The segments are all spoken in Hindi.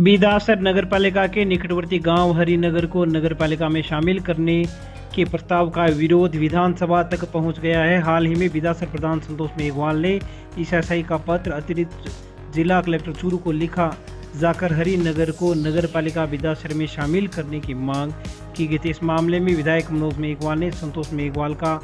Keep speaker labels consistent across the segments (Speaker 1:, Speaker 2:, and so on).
Speaker 1: बिदासर नगरपालिका के निकटवर्ती गांव हरिनगर को नगरपालिका में शामिल करने के प्रस्ताव का विरोध विधानसभा तक पहुंच गया है। हाल ही में बिदासर प्रधान संतोष मेघवाल ने इस एसआई का पत्र अतिरिक्त जिला कलेक्टर चूरू को लिखा जाकर हरिनगर को नगरपालिका बिदासर में शामिल करने की मांग की गई थी। इस मामले में विधायक मनोज मेघवाल ने संतोष मेघवाल का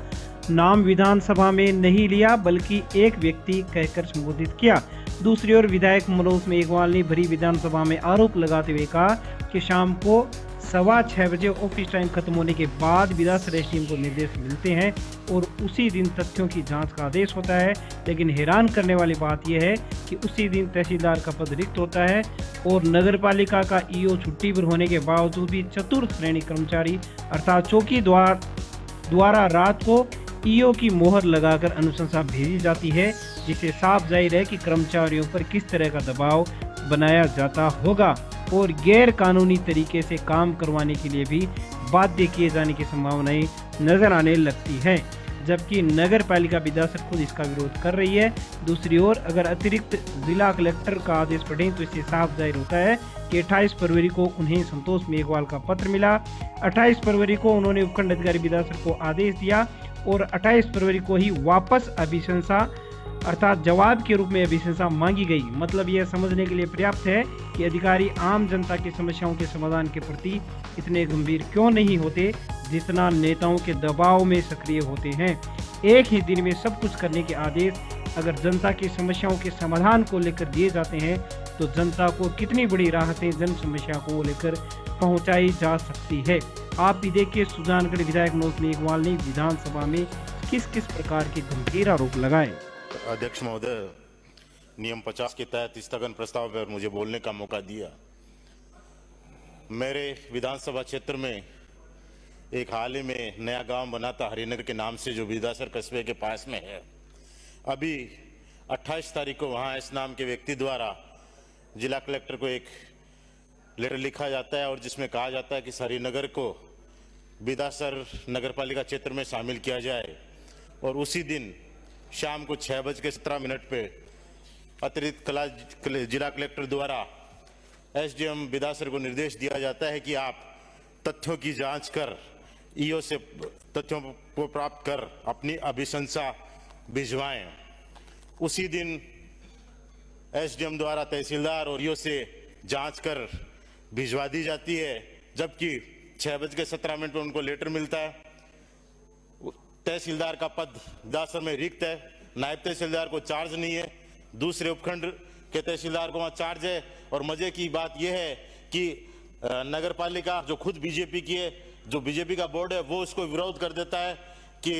Speaker 1: नाम विधानसभा में नहीं लिया बल्कि एक व्यक्ति कहकर संबोधित किया। दूसरी ओर विधायक मनोज मेघवाल ने भरी विधानसभा में आरोप लगाते हुए कहा कि शाम को 6:15 बजे ऑफिस टाइम खत्म होने के बाद बिदासर एसडीएम को निर्देश मिलते हैं और उसी दिन तथ्यों की जांच का आदेश होता है। लेकिन हैरान करने वाली बात यह है कि उसी दिन तहसीलदार का पद रिक्त होता है और नगरपालिका का ईओ छुट्टी पर होने के बावजूद भी चतुर्थ श्रेणी कर्मचारी अर्थात चौकी द्वारा रात को ईओ की मोहर लगाकर अनुशंसा भेजी जाती है, जिससे साफ जाहिर है कि कर्मचारियों पर किस तरह का दबाव बनाया जाता होगा और गैर कानूनी तरीके से काम करवाने के लिए भी बाध्य किए जाने की संभावनाएं नजर आने लगती है, जबकि नगर पालिका बिदासर खुद इसका विरोध कर रही है। दूसरी ओर अगर अतिरिक्त जिला कलेक्टर का आदेश पढ़ें तो इससे साफ जाहिर होता है कि 28 फरवरी को उन्हें संतोष मेघवाल का पत्र मिला। 28 फरवरी को उन्होंने उपखंड अधिकारी बिदासर को आदेश दिया और 28 फरवरी को ही वापस अभिशंसा अर्थात जवाब के रूप में अभिशंसा मांगी गई। मतलब यह समझने के लिए पर्याप्त है कि अधिकारी आम जनता की समस्याओं के समाधान के प्रति इतने गंभीर क्यों नहीं होते जितना नेताओं के दबाव में सक्रिय होते हैं। एक ही दिन में सब कुछ करने के आदेश अगर जनता की समस्याओं के समाधान को लेकर दिए जाते हैं तो जनता को कितनी बड़ी राहतें जन समस्या को लेकर पहुंचाई जा सकती है। आप भी देखिए सुजानगढ़ विधायक मनोज मेघवाल ने विधानसभा में किस किस प्रकार के गंभीर आरोप लगाए।
Speaker 2: अध्यक्ष महोदय, नियम 50 के तहत स्थगन प्रस्ताव पर मुझे बोलने का मौका दिया। मेरे विधानसभा क्षेत्र में एक हाल ही में नया गांव बना था हरिनगर के नाम से, जो बिदासर कस्बे के पास में है। अभी 28 तारीख को वहां इस नाम के व्यक्ति द्वारा जिला कलेक्टर को एक लेटर लिखा जाता है और जिसमें कहा जाता है कि हरिनगर को बिदासर नगरपालिका क्षेत्र में शामिल किया जाए। और उसी दिन शाम को 6:17 पे अतिरिक्त जिला कलेक्टर द्वारा एसडीएम बिदासर को निर्देश दिया जाता है कि आप तथ्यों की जांच कर ईओ से तथ्यों को प्राप्त कर अपनी अभिशंसा भिजवाएं। उसी दिन एसडीएम द्वारा तहसीलदार और ईओ से जांच कर भिजवा दी जाती है, जबकि 6:17 पर उनको लेटर मिलता है। तहसीलदार का पद बिदासर में रिक्त है, नायब तहसीलदार को चार्ज नहीं है, दूसरे उपखंड के तहसीलदार को वहां चार्ज है। और मजे की बात यह है कि नगरपालिका जो खुद बीजेपी की है, जो बीजेपी का बोर्ड है, वो उसको विरोध कर देता है कि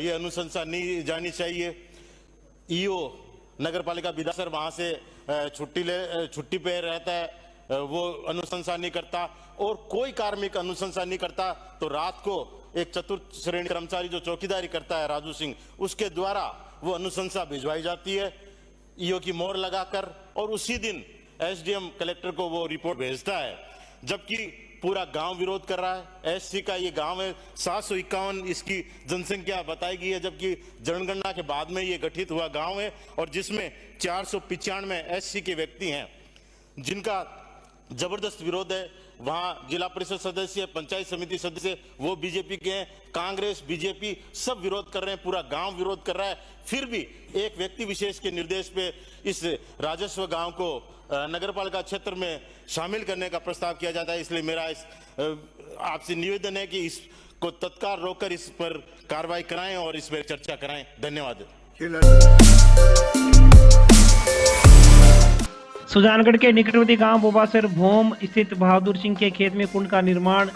Speaker 2: ये अनुशंसा नहीं जानी चाहिए। ईओ नगरपालिका बिदासर वहां से छुट्टी पे रहता है, वो अनुशंसा नहीं करता और कोई कार्मिक अनुशंसा नहीं करता। तो रात को एक चतुर्थ श्रेणी कर्मचारी जो चौकीदारी करता है राजू सिंह, उसके द्वारा वो अनुशंसा भिजवाई जाती है ईओ की मोहर लगाकर और उसी दिन एसडीएम कलेक्टर को वो रिपोर्ट भेजता है, जबकि पूरा गांव विरोध कर रहा है। एससी का ये गांव है, 751 इसकी जनसंख्या बताई गई है, जबकि जनगणना के बाद में ये गठित हुआ गांव है और जिसमें 495 एससी के व्यक्ति हैं जिनका जबरदस्त विरोध है। वहां जिला परिषद सदस्य, पंचायत समिति सदस्य वो बीजेपी के हैं, कांग्रेस बीजेपी सब विरोध कर रहे हैं, पूरा गांव विरोध कर रहा है। फिर भी एक व्यक्ति विशेष के निर्देश पे इस राजस्व गांव को नगरपालिका क्षेत्र में शामिल करने का प्रस्ताव किया जाता है। इसलिए मेरा आपसे निवेदन है कि इसको तत्काल रोककर इस पर कार्रवाई कराएं और इस पर चर्चा कराएं। धन्यवाद।
Speaker 1: सुजानगढ़ के निकटवर्ती गांव बोबासर भोम स्थित बहादुर सिंह के खेत में कुंड का निर्माण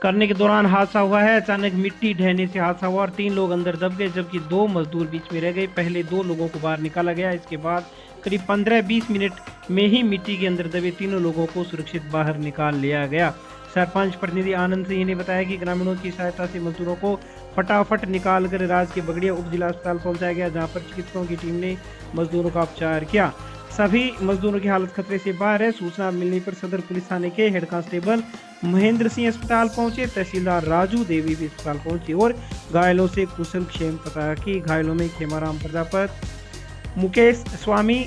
Speaker 1: करने के दौरान हादसा हुआ है। अचानक मिट्टी ढहने से हादसा हुआ और 3 लोग अंदर दब गए, जबकि 2 मजदूर बीच में रह गए। पहले 2 लोगों को बाहर निकाला गया, इसके बाद करीब 15-20 मिनट में ही मिट्टी के अंदर दबे 3 लोगों को सुरक्षित बाहर निकाल लिया गया। सरपंच प्रतिनिधि आनंद सिंह ने बताया कि ग्रामीणों की सहायता से मजदूरों को फटाफट निकालकर राज के बगड़िया उप जिला अस्पताल पहुंचाया गया, जहां पर चिकित्सकों की टीम ने मजदूरों का उपचार किया। सभी मजदूरों की हालत खतरे से बाहर है। सूचना मिलने पर सदर पुलिस थाने के हेड कांस्टेबल महेंद्र सिंह अस्पताल पहुंचे, तहसीलदार राजू देवी भी अस्पताल पहुंचे और घायलों से कुशल क्षेम पता की। घायलों में खेमाराम प्रजापत, मुकेश स्वामी,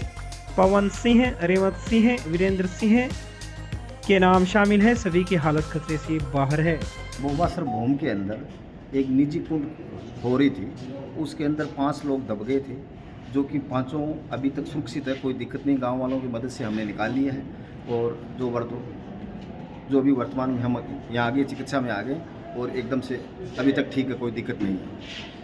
Speaker 1: पवन सिंह, रेवत सिंह, वीरेंद्र सिंह, के नाम शामिल है। सभी की हालत खतरे से बाहर है।
Speaker 3: बोबासर भूम के अंदर एक निजी कुंड हो रही थी, उसके अंदर 5 लोग दब गए थे, जो कि पांचों अभी तक सुरक्षित है, कोई दिक्कत नहीं। गांव वालों की मदद से हमने निकाल लिया है और जो भी वर्तमान में हम यहाँ आगे चिकित्सा में आ गए और एकदम से अभी तक ठीक है, कोई दिक्कत नहीं है।